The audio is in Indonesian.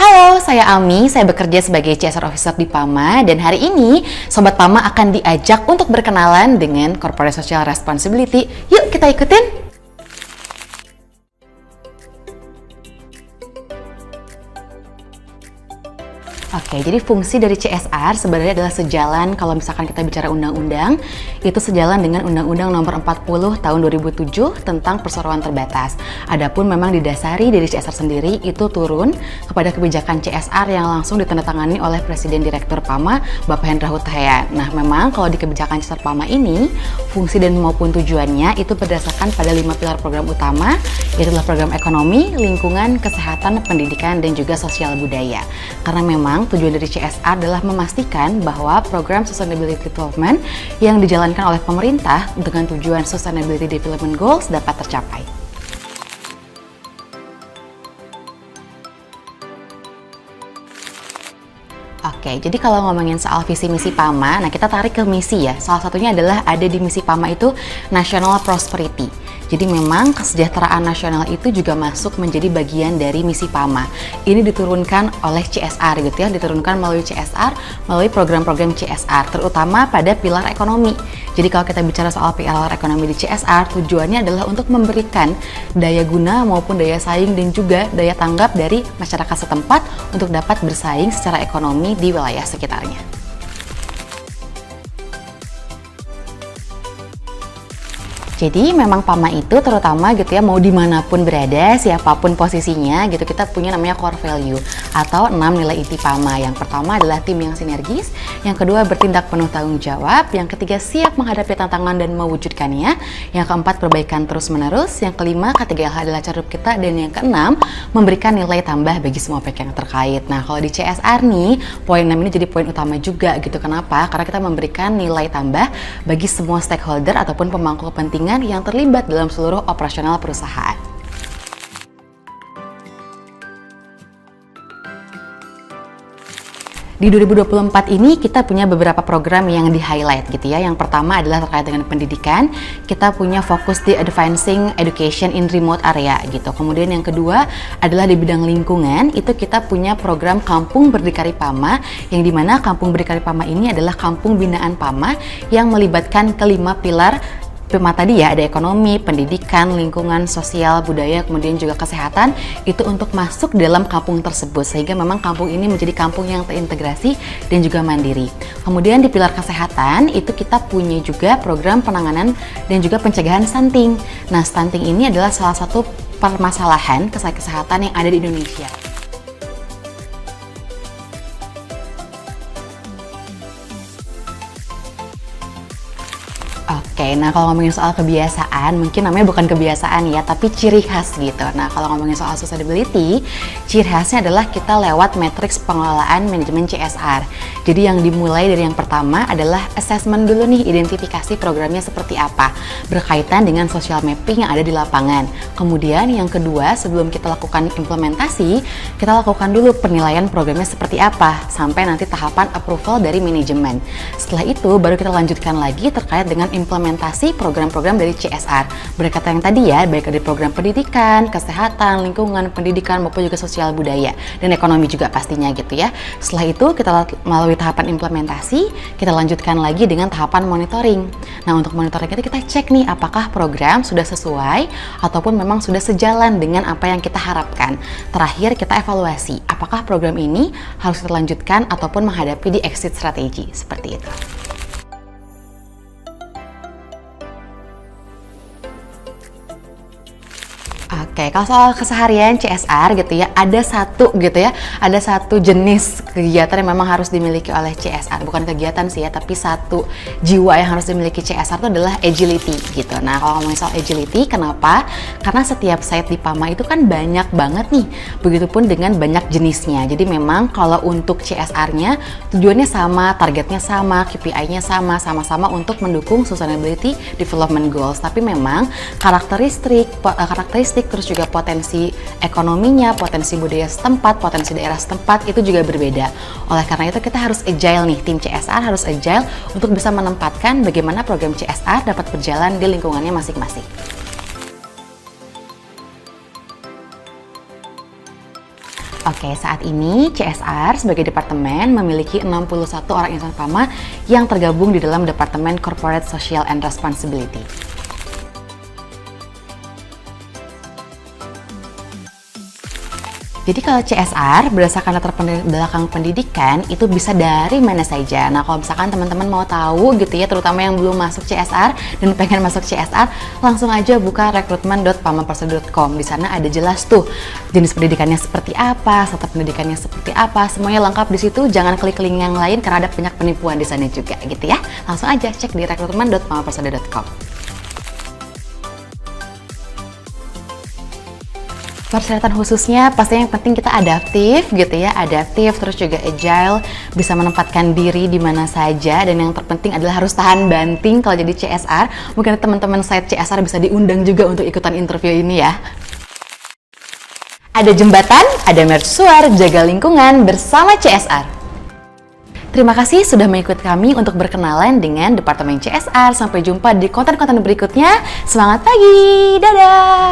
Halo, saya Ami. Saya bekerja sebagai CSR Officer di PAMA dan hari ini Sobat PAMA akan diajak untuk berkenalan dengan Corporate Social Responsibility. Yuk kita ikutin! Oke, jadi fungsi dari CSR sebenarnya adalah sejalan kalau misalkan kita bicara undang-undang, itu sejalan dengan Undang-Undang Nomor 40 Tahun 2007 tentang perseroan terbatas. Adapun memang didasari dari CSR sendiri itu turun kepada kebijakan CSR yang langsung ditandatangani oleh Presiden Direktur PAMA, Bapak Hendra Huthaya. Nah, memang kalau di kebijakan CSR PAMA ini, fungsi dan maupun tujuannya itu berdasarkan pada 5 pilar program utama, yaitu adalah program ekonomi, lingkungan, kesehatan, pendidikan, dan juga sosial budaya. Karena memang tujuan dari CSR adalah memastikan bahwa program Sustainability Development yang dijalankan oleh pemerintah dengan tujuan Sustainability Development Goals dapat tercapai. Oke, jadi kalau ngomongin soal visi misi PAMA, nah kita tarik ke misi ya. Salah satunya adalah ada di misi PAMA itu National Prosperity. Jadi memang kesejahteraan nasional itu juga masuk menjadi bagian dari misi PAMA. Ini diturunkan oleh CSR gitu ya, diturunkan melalui CSR, melalui program-program CSR, terutama pada pilar ekonomi. Jadi kalau kita bicara soal pilar ekonomi di CSR, tujuannya adalah untuk memberikan daya guna maupun daya saing dan juga daya tanggap dari masyarakat setempat untuk dapat bersaing secara ekonomi di wilayah sekitarnya. Jadi memang PAMA itu terutama gitu ya, mau dimanapun berada, siapapun posisinya gitu, kita punya namanya core value atau 6 nilai inti PAMA. Yang pertama adalah tim yang sinergis, yang kedua bertindak penuh tanggung jawab, yang ketiga siap menghadapi tantangan dan mewujudkannya, yang keempat perbaikan terus menerus, yang kelima K3L adalah ceruk kita, dan yang keenam memberikan nilai tambah bagi semua pihak yang terkait. Nah kalau di CSR nih, poin 6 ini jadi poin utama juga gitu. Kenapa? Karena kita memberikan nilai tambah bagi semua stakeholder ataupun pemangku kepentingan yang terlibat dalam seluruh operasional perusahaan. Di 2024 ini kita punya beberapa program yang di-highlight gitu ya. Yang pertama adalah terkait dengan pendidikan. Kita punya fokus di advancing education in remote area gitu. Kemudian yang kedua adalah di bidang lingkungan. Itu kita punya program Kampung Berdikari PAMA, yang dimana Kampung Berdikari PAMA ini adalah kampung binaan PAMA yang melibatkan kelima pilar tadi ya, ada ekonomi, pendidikan, lingkungan, sosial, budaya, kemudian juga kesehatan, itu untuk masuk dalam kampung tersebut, sehingga memang kampung ini menjadi kampung yang terintegrasi dan juga mandiri. Kemudian di pilar kesehatan, itu kita punya juga program penanganan dan juga pencegahan stunting. Nah, stunting ini adalah salah satu permasalahan kesehatan yang ada di Indonesia. Oke, nah kalau ngomongin soal kebiasaan, mungkin namanya bukan kebiasaan ya, tapi ciri khas gitu. Nah kalau ngomongin soal sustainability, ciri khasnya adalah kita lewat matriks pengelolaan manajemen CSR. Jadi yang dimulai dari yang pertama adalah assessment dulu nih, identifikasi programnya seperti apa, berkaitan dengan social mapping yang ada di lapangan. Kemudian yang kedua, sebelum kita lakukan implementasi, kita lakukan dulu penilaian programnya seperti apa, sampai nanti tahapan approval dari manajemen. Setelah itu baru kita lanjutkan lagi terkait dengan implementasi program-program dari CSR. Berkata yang tadi ya, baik dari program pendidikan, kesehatan, lingkungan, pendidikan, maupun juga sosial budaya, dan ekonomi juga pastinya gitu ya. Setelah itu kita melalui tahapan implementasi, kita lanjutkan lagi dengan tahapan monitoring. Nah untuk monitoring itu kita cek nih, apakah program sudah sesuai ataupun memang sudah sejalan dengan apa yang kita harapkan. Terakhir kita evaluasi, apakah program ini harus kita lanjutkan ataupun menghadapi di exit strategi, seperti itu. Oke, kalau soal keseharian CSR gitu ya, ada satu jenis kegiatan yang memang harus dimiliki oleh CSR. Bukan kegiatan sih ya, tapi satu jiwa yang harus dimiliki CSR itu adalah agility gitu. Nah, kalau ngomongin soal agility, kenapa? Karena setiap site di PAMA itu kan banyak banget nih, begitupun dengan banyak jenisnya. Jadi memang kalau untuk CSR-nya, tujuannya sama, targetnya sama, KPI-nya sama-sama untuk mendukung Sustainability Development Goals. Tapi memang karakteristik terus juga potensi ekonominya, potensi budaya setempat, potensi daerah setempat itu juga berbeda. Oleh karena itu kita harus agile nih, tim CSR harus agile untuk bisa menempatkan bagaimana program CSR dapat berjalan di lingkungannya masing-masing. Oke, saat ini CSR sebagai departemen memiliki 61 orang insan pharma yang tergabung di dalam Departemen Corporate Social and Responsibility. Jadi kalau CSR berdasarkan latar belakang pendidikan itu bisa dari mana saja. Nah kalau misalkan teman-teman mau tahu gitu ya, terutama yang belum masuk CSR dan pengen masuk CSR, langsung aja buka rekrutmen.pamapersada.com. Di sana ada jelas tuh jenis pendidikannya seperti apa, starter pendidikannya seperti apa, semuanya lengkap di situ. Jangan klik link yang lain karena ada banyak penipuan di sana juga gitu ya. Langsung aja cek di rekrutmen.pamapersada.com. Persyaratan khususnya pastinya yang penting kita adaptif gitu ya, adaptif terus juga agile, bisa menempatkan diri di mana saja, dan yang terpenting adalah harus tahan banting kalau jadi CSR. Mungkin teman-teman site CSR bisa diundang juga untuk ikutan interview ini ya. Ada jembatan, ada mercusuar, jaga lingkungan bersama CSR. Terima kasih sudah mengikuti kami untuk berkenalan dengan Departemen CSR. Sampai jumpa di konten-konten berikutnya. Semangat pagi, dadah!